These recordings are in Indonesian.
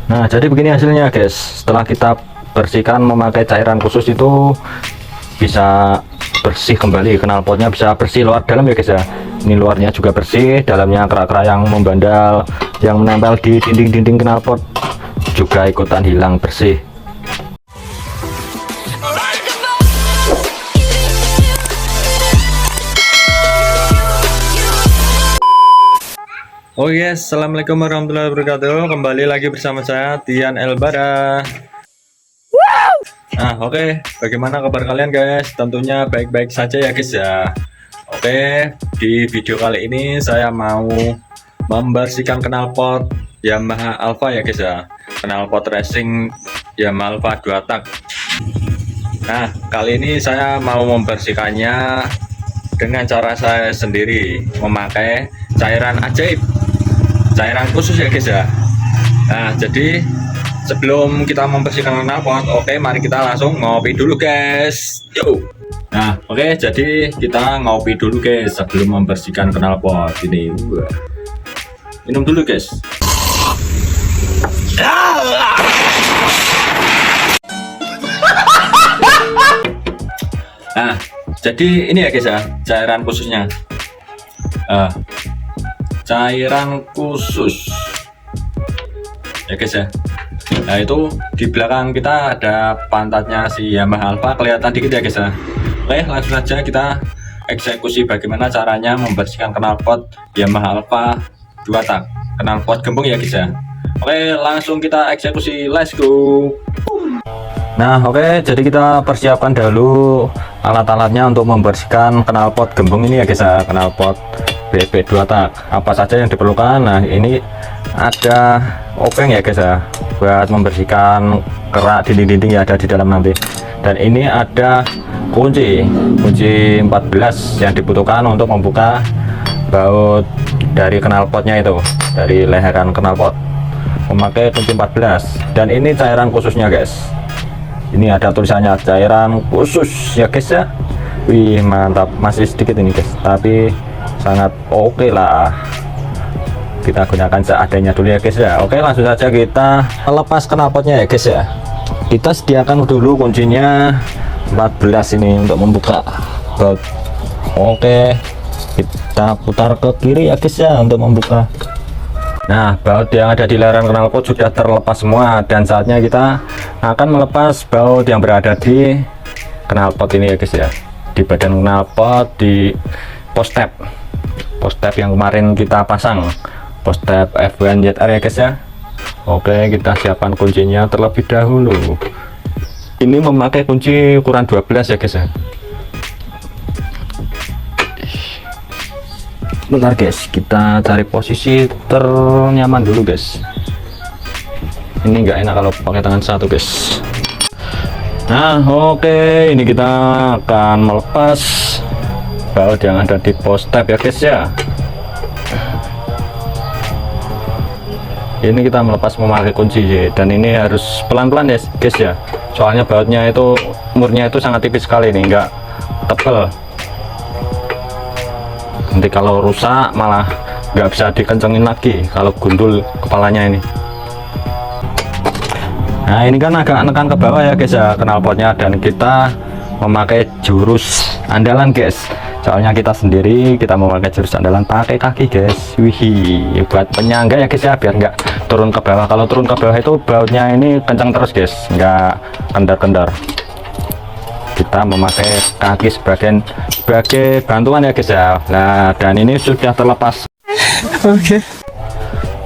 Nah, jadi begini hasilnya guys. Setelah kita bersihkan memakai cairan khusus itu bisa bersih kembali, knalpotnya bisa bersih luar dalam ya guys ya. Ini luarnya juga bersih, dalamnya kerak-kerak yang membandal yang menempel di dinding-dinding knalpot juga ikutan hilang bersih. Oh yes, assalamualaikum warahmatullahi wabarakatuh. Kembali lagi bersama saya Tian Elbara. Nah, oke. Bagaimana kabar kalian guys? Tentunya baik-baik saja ya guys ya. Oke, di video kali ini saya mau membersihkan knalpot Yamaha Alfa ya guys ya. Knalpot racing Yamaha Alfa 2 tak. Nah, kali ini saya mau membersihkannya dengan cara saya sendiri, memakai cairan ajaib, cairan khusus ya guys ya. Nah, jadi sebelum kita membersihkan knalpot, oke, mari kita langsung ngopi dulu guys. Yo. Nah, oke, jadi kita ngopi dulu guys sebelum membersihkan knalpot ini. Minum dulu guys. Nah, jadi ini ya guys ya, cairan khususnya. Cairan khusus ya guys ya. Nah, itu di belakang kita ada pantatnya si Yamaha Alfa, kelihatan dikit ya guys ya. Oke, langsung saja kita eksekusi bagaimana caranya membersihkan knalpot Yamaha Alfa 2 tak, knalpot gembung ya guys ya. Oke, langsung kita eksekusi, let's go. Nah, oke, jadi kita persiapkan dulu alat-alatnya untuk membersihkan knalpot gembung ini ya guys ya, knalpot BB 2 tak. Apa saja yang diperlukan? Nah, ini ada obeng ya guys ya, buat membersihkan kerak dinding-dinding yang ada di dalam nanti. Dan ini ada kunci 14 yang dibutuhkan untuk membuka baut dari knalpotnya itu, dari leheran knalpot, memakai kunci 14. Dan ini cairan khususnya guys. Ini ada tulisannya cairan khusus ya guys ya. Wih, mantap, masih sedikit ini guys, tapi sangat oke lah. Kita gunakan seadanya dulu ya guys ya. Oke, langsung saja kita lepas knalpotnya ya guys ya. Kita sediakan dulu kuncinya 14 ini untuk membuka baut. Oke, kita putar ke kiri ya guys ya untuk membuka. Nah, baut yang ada di leheran knalpot sudah terlepas semua, dan saatnya kita akan melepas baut yang berada di knalpot ini ya guys ya, di badan knalpot, di postep yang kemarin kita pasang, postep F1ZR ya guys ya. Oke, kita siapkan kuncinya terlebih dahulu. Ini memakai kunci ukuran 12 ya guys ya. Bentar guys, kita cari posisi ternyaman dulu guys. Ini nggak enak kalau pakai tangan satu guys. Nah, oke, ini kita akan melepas baut yang ada di postep ya guys ya. Ini kita melepas memakai kunci ya, dan ini harus pelan-pelan ya guys ya. Soalnya bautnya itu murnya itu sangat tipis sekali nih, nggak tebal. Nanti kalau rusak malah nggak bisa dikencengin lagi kalau gundul kepalanya ini. Nah, ini kan agak nekan ke bawah ya guys ya knalpotnya, dan kita memakai jurus andalan guys. Soalnya kita sendiri, kita memakai jurus andalan pakai kaki guys. Wih, buat penyangga ya guys ya, biar nggak turun ke bawah. Kalau turun ke bawah itu bautnya ini kencang terus guys, nggak kendor-kendor. Kita memakai kaki sebagai bantuan ya guys ya. Nah, dan ini sudah terlepas. Oke.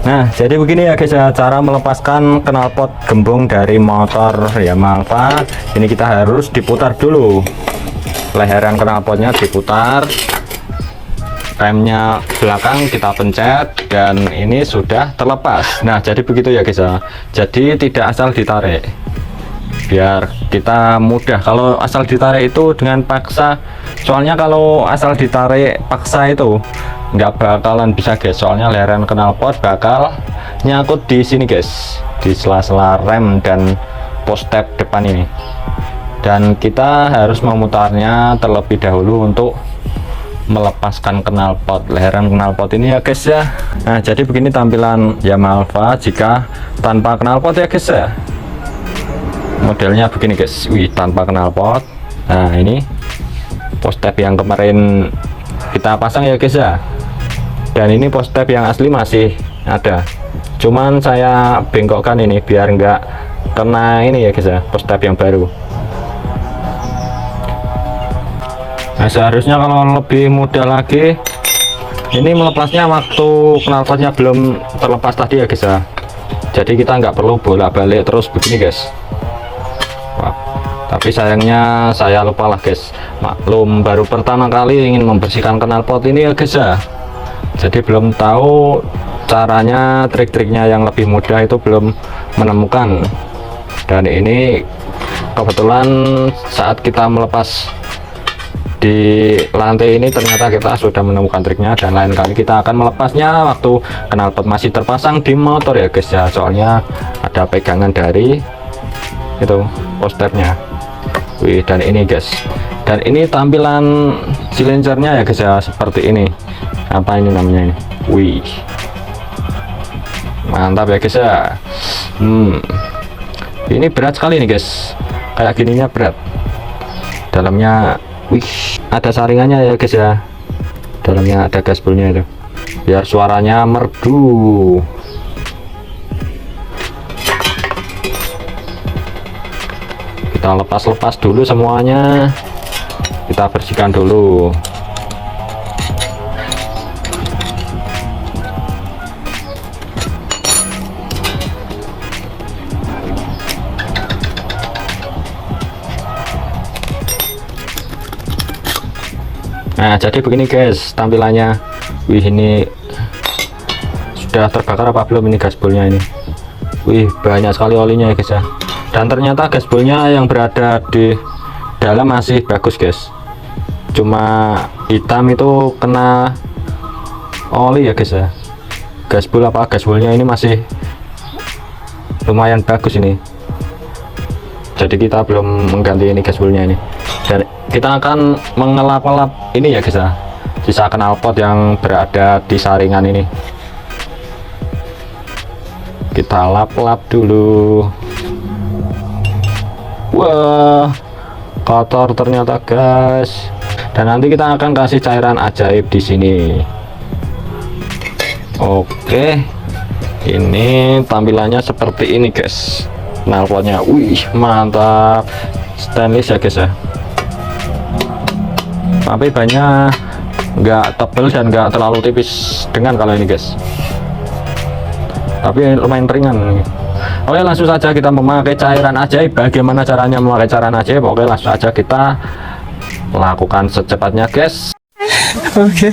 Nah, jadi begini ya guys ya, cara melepaskan knalpot gembung dari motor Yamaha Alfa. Ini kita harus diputar dulu, leheran knalpotnya diputar, remnya belakang kita pencet, dan ini sudah terlepas. Nah, jadi begitu ya guys ya, jadi tidak asal ditarik, biar kita mudah. Kalau asal ditarik itu dengan paksa, soalnya kalau asal ditarik paksa itu nggak bakalan bisa guys, soalnya leheran knalpot bakal nyangkut di sini guys, di sela-sela rem dan postep depan ini. Dan kita harus memutarnya terlebih dahulu untuk melepaskan knalpot, leheran knalpot ini ya guys ya. Nah, jadi begini tampilan Yamaha Alfa jika tanpa knalpot ya guys ya. Modelnya begini guys, wih, tanpa knalpot. Nah, ini postep yang kemarin kita pasang ya guys ya. Dan ini postep yang asli masih ada, cuman saya bengkokkan ini biar enggak kena ini ya guys ya, postep yang baru. Nah, seharusnya kalau lebih mudah lagi ini melepasnya waktu knalpotnya belum terlepas tadi ya guys ya. Jadi kita nggak perlu bolak-balik terus begini guys. Wah, tapi sayangnya saya lupa lah guys, maklum baru pertama kali ingin membersihkan knalpot ini ya guys ya. Jadi belum tahu caranya, trik-triknya yang lebih mudah itu belum menemukan. Dan ini kebetulan saat kita melepas di lantai ini ternyata kita sudah menemukan triknya, dan lain kali kita akan melepasnya waktu knalpot masih terpasang di motor ya guys ya. Soalnya ada pegangan dari itu postepnya. Wih, dan ini guys, dan ini tampilan silincernya ya guys ya, seperti ini. Apa ini namanya ini? Wih, mantap ya guys ya. Ini berat sekali nih guys, kayak gininya berat. Dalamnya, wih, ada saringannya ya guys ya. Dalamnya ada gaspolnya itu, biar suaranya merdu. Kita lepas dulu semuanya, kita bersihkan dulu. Nah, jadi begini guys tampilannya. Wih, ini sudah terbakar apa belum ini gaspolnya ini? Wih, banyak sekali olinya ya guys ya. Dan ternyata gaspolnya yang berada di dalam masih bagus guys, cuma hitam itu kena oli ya guys ya. Gaspol apa gaspolnya ini masih lumayan bagus ini, jadi kita belum mengganti ini gaspolnya ini. Dan kita akan mengelap-elap ini ya guys ya, sisa knalpot yang berada di saringan ini. Kita lap-lap dulu. Wah, kotor ternyata guys. Dan nanti kita akan kasih cairan ajaib di sini. Oke, ini tampilannya seperti ini guys. Knalpotnya, wih, mantap, stainless ya guys ya. Tapi banyak nggak tebel dan nggak terlalu tipis dengan kalau ini guys, tapi lumayan ringan. Oke, langsung saja kita memakai cairan ajaib. Bagaimana caranya memakai cairan ajaib? Oke, langsung saja kita lakukan secepatnya guys. Oke.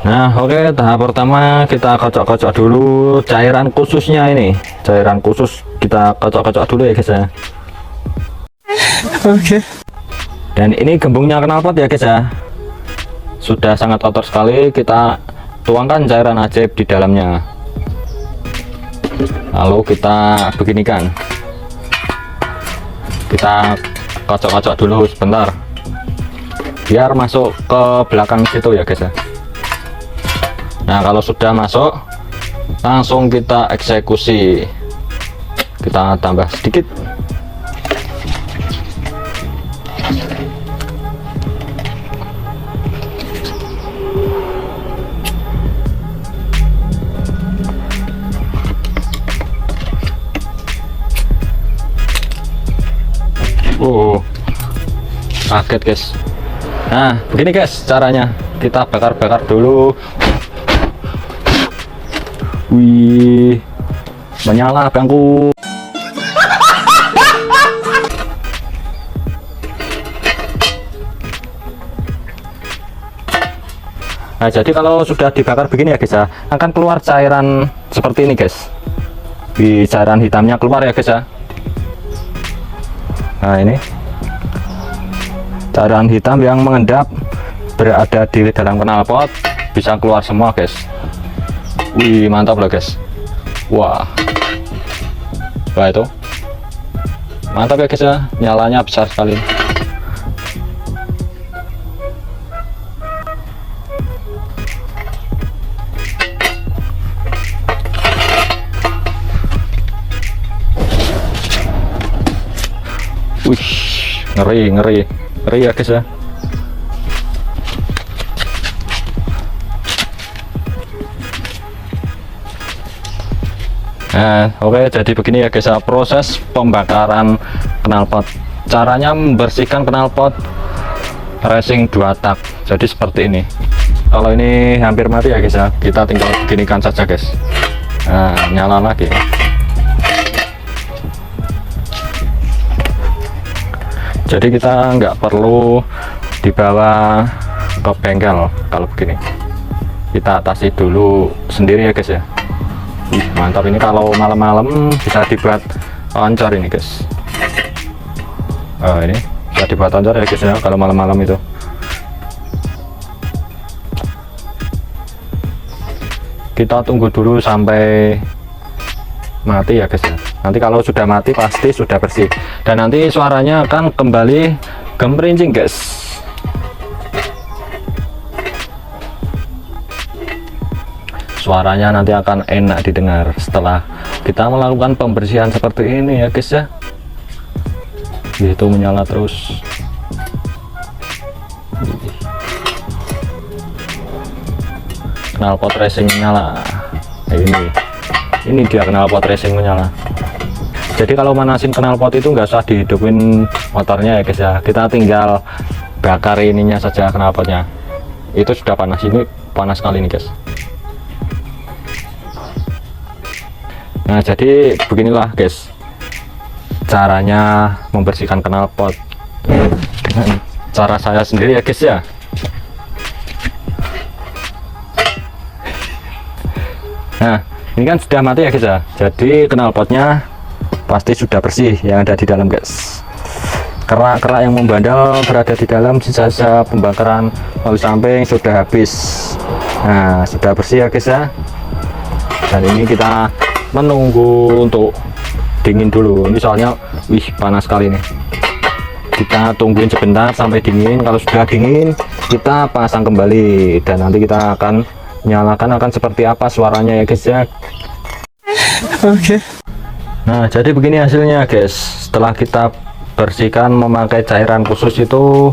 Nah, oke, tahap pertama kita kocok-kocok dulu cairan khususnya ini. Cairan khusus kita kocok-kocok dulu ya guys ya. Oke. Dan ini gembungnya knalpot ya guys ya, sudah sangat kotor sekali. Kita tuangkan cairan ajaib di dalamnya, lalu kita beginikan, kita kocok-kocok dulu sebentar biar masuk ke belakang situ ya guys ya. Nah, kalau sudah masuk langsung kita eksekusi, kita tambah sedikit. Kaget guys. Nah, begini guys caranya, kita bakar-bakar dulu. Wih, menyala bangku. Nah, jadi kalau sudah dibakar begini ya guys ya, akan keluar cairan seperti ini guys. Di cairan hitamnya keluar ya guys ya. Nah, ini cairan hitam yang mengendap berada di dalam knalpot bisa keluar semua guys. Wih, mantap loh guys. Wah, itu mantap ya guys ya, nyalanya besar sekali. Wih, ngeri ya guys ya. Nah, oke, jadi begini ya guys ya, proses pembakaran knalpot. Caranya membersihkan knalpot racing 2 tak. Jadi seperti ini. Kalau ini hampir mati ya guys ya, kita tinggal beginikan saja guys. Nah, nyala lagi. Jadi kita nggak perlu dibawa ke bengkel kalau begini. Kita atasi dulu sendiri ya guys ya. Mantap, ini kalau malam-malam bisa dibuat oncor ini guys. Ini bisa dibuat oncor ya guys ya, kalau malam-malam itu. Kita tunggu dulu sampai mati ya guys ya. Nanti kalau sudah mati pasti sudah bersih, dan nanti suaranya akan kembali gemerincing guys. Suaranya nanti akan enak didengar setelah kita melakukan pembersihan seperti ini ya guys ya. Itu menyala terus. Knalpot racing menyala. Ini dia knalpot racing menyala. Jadi kalau manasin knalpot itu nggak usah dihidupin motornya ya guys ya. Kita tinggal bakar ininya saja, knalpotnya. Itu sudah panas, ini panas sekali nih guys. Nah, jadi beginilah guys caranya membersihkan knalpot dengan cara saya sendiri ya guys ya. Nah, ini kan sudah mati ya guys ya. Jadi knalpotnya pasti sudah bersih yang ada di dalam guys. Kerak-kerak yang membandel berada di dalam, sisa-sisa pembakaran oli samping sudah habis. Nah, sudah bersih ya guys ya. Dan ini kita menunggu untuk dingin dulu. Ini soalnya panas sekali nih. Kita tungguin sebentar sampai dingin. Kalau sudah dingin kita pasang kembali, dan nanti kita akan nyalakan akan seperti apa suaranya ya guys ya. Oke. Nah, jadi begini hasilnya guys. Setelah kita bersihkan memakai cairan khusus, itu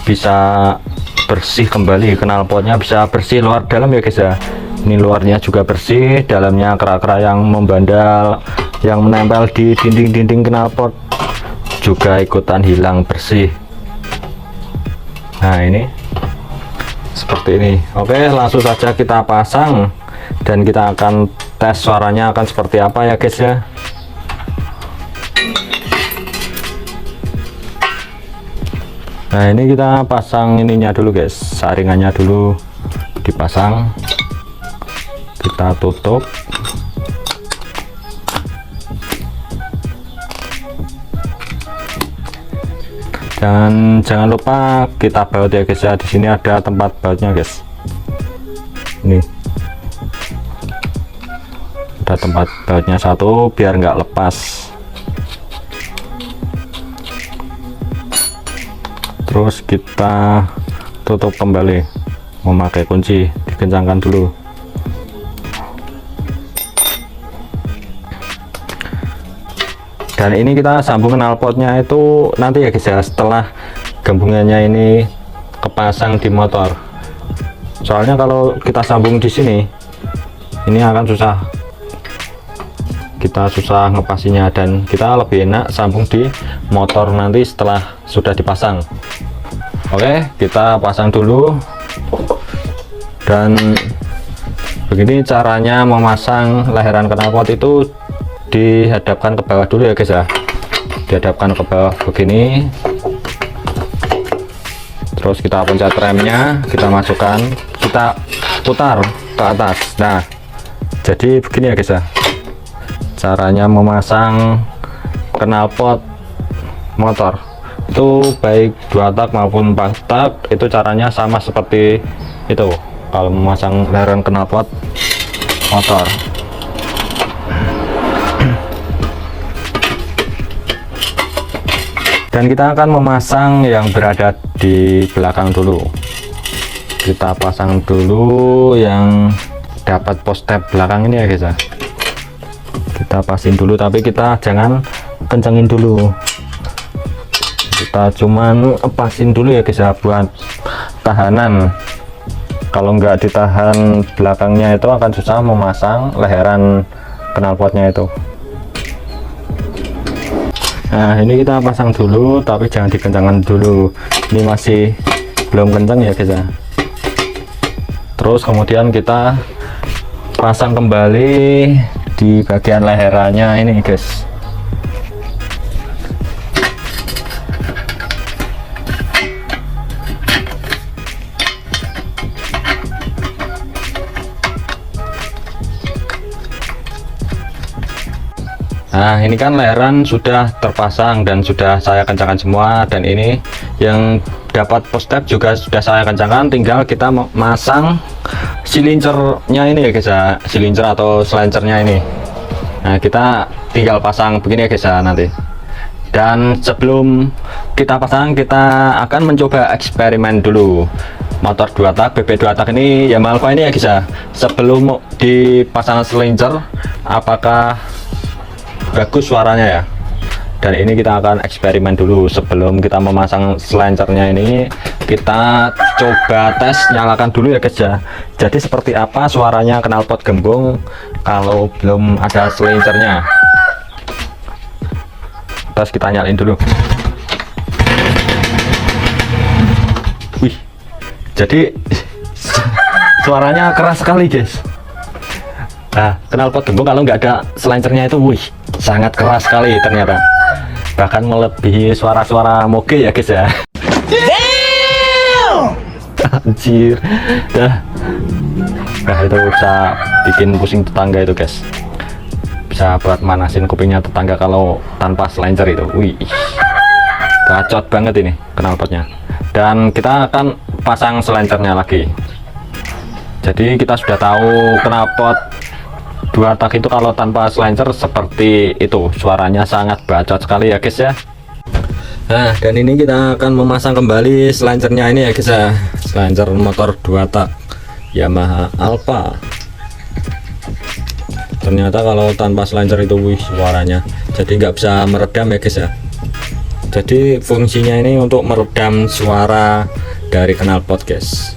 bisa bersih kembali knalpotnya, bisa bersih luar dalam ya guys ya. Ini luarnya juga bersih, dalamnya kerak-kerak yang membandel yang menempel di dinding-dinding knalpot juga ikutan hilang bersih. Nah, ini seperti ini. Oke, langsung saja kita pasang dan kita akan tes suaranya akan seperti apa ya guys ya. Nah, ini kita pasang ininya dulu guys, saringannya dulu dipasang. Kita tutup. Dan jangan lupa kita baut ya guys ya. Di sini ada tempat bautnya guys. Ini ada tempat bautnya satu biar nggak lepas. Terus kita tutup kembali memakai kunci, dikencangkan dulu. Dan ini kita sambung knalpotnya itu nanti ya guys ya, setelah gabungannya ini kepasang di motor. Soalnya kalau kita sambung di sini ini akan susah, kita susah ngepasinya, dan kita lebih enak sambung di motor nanti setelah sudah dipasang. Oke, kita pasang dulu. Dan begini caranya memasang lahiran knalpot itu, dihadapkan ke bawah dulu ya guys ya. Dihadapkan ke bawah begini, terus kita pencet remnya, kita masukkan, kita putar ke atas. Nah, jadi begini ya guys ya caranya memasang knalpot motor itu, baik 2 tak maupun 4 tak, itu caranya sama seperti itu kalau memasang lahiran knalpot motor. Dan kita akan memasang yang berada di belakang dulu. Kita pasang dulu yang dapat pos tab belakang ini ya guys ya. Kita pasin dulu, tapi kita jangan kencengin dulu. kita cuman lepasin dulu ya guys ya, buat tahanan. Kalau nggak ditahan belakangnya itu akan susah memasang leheran knalpotnya itu. Nah ini kita pasang dulu, tapi jangan dikencangkan dulu, ini masih belum kencang ya guys ya. Terus kemudian kita pasang kembali di bagian leherannya ini guys. Nah ini kan leheran sudah terpasang dan sudah saya kencangkan semua, dan ini yang dapat post-step juga sudah saya kencangkan, tinggal kita masang silincernya ini ya guys ya, silincer atau selancernya ini. Nah kita tinggal pasang begini ya guys ya nanti. Dan sebelum kita pasang, kita akan mencoba eksperimen dulu motor 2 tak BP 2 tak ini Yamaha Alfa ini ya guys ya. Sebelum dipasang silincer, apakah bagus suaranya ya. Dan ini kita akan eksperimen dulu sebelum kita memasang selancernya. Ini kita coba tes, nyalakan dulu ya guys ya. Jadi seperti apa suaranya knalpot gembung kalau belum ada selancernya. Terus kita nyalain dulu. Wih, jadi suaranya keras sekali guys. Nah knalpot gembung kalau nggak ada selancernya itu, wih, sangat keras sekali ternyata, bahkan melebihi suara-suara moge ya guys ya. Anjir dah. Nah itu bisa bikin pusing tetangga itu guys, bisa buat manasin kupingnya tetangga kalau tanpa selancer itu. Wih, bacot banget ini knalpotnya. Dan kita akan pasang selancernya lagi. Jadi kita sudah tahu knalpot 2 tak itu kalau tanpa selancer seperti itu, suaranya sangat bacot sekali ya guys ya. Nah dan ini kita akan memasang kembali selancernya ini ya guys ya, selancer motor 2 tak Yamaha Alfa. Ternyata kalau tanpa selancer itu, wih, suaranya jadi nggak bisa meredam ya guys ya. Jadi fungsinya ini untuk meredam suara dari knalpot guys.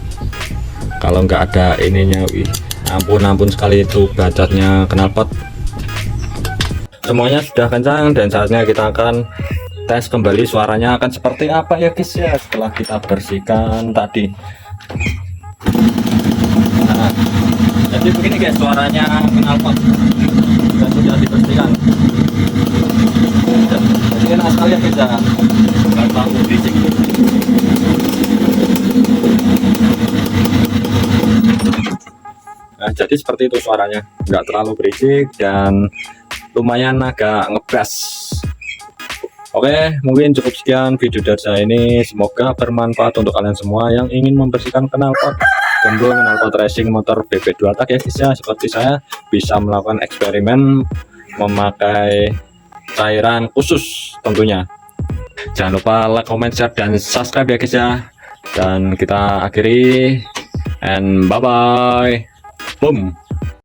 Kalau nggak ada ininya, wih, ampun sekali itu bacotnya knalpot. Semuanya sudah kencang dan saatnya kita akan tes kembali suaranya akan seperti apa ya guys ya, setelah kita bersihkan tadi. Nah, jadi begini guys suaranya knalpot dan sudah dibersihkan. Jadi enak sekali ya guys ya, nggak terlalu berisik. Nah, jadi seperti itu suaranya, nggak terlalu berisik dan lumayan agak ngebas. Oke, mungkin cukup sekian video dari saya ini, semoga bermanfaat untuk kalian semua yang ingin membersihkan knalpot gembung, knalpot racing motor BP 2 tak ya guys ya. Seperti saya bisa melakukan eksperimen memakai cairan khusus tentunya. Jangan lupa like, comment, share, dan subscribe ya guys ya. Dan kita akhiri, and bye bye. Boom.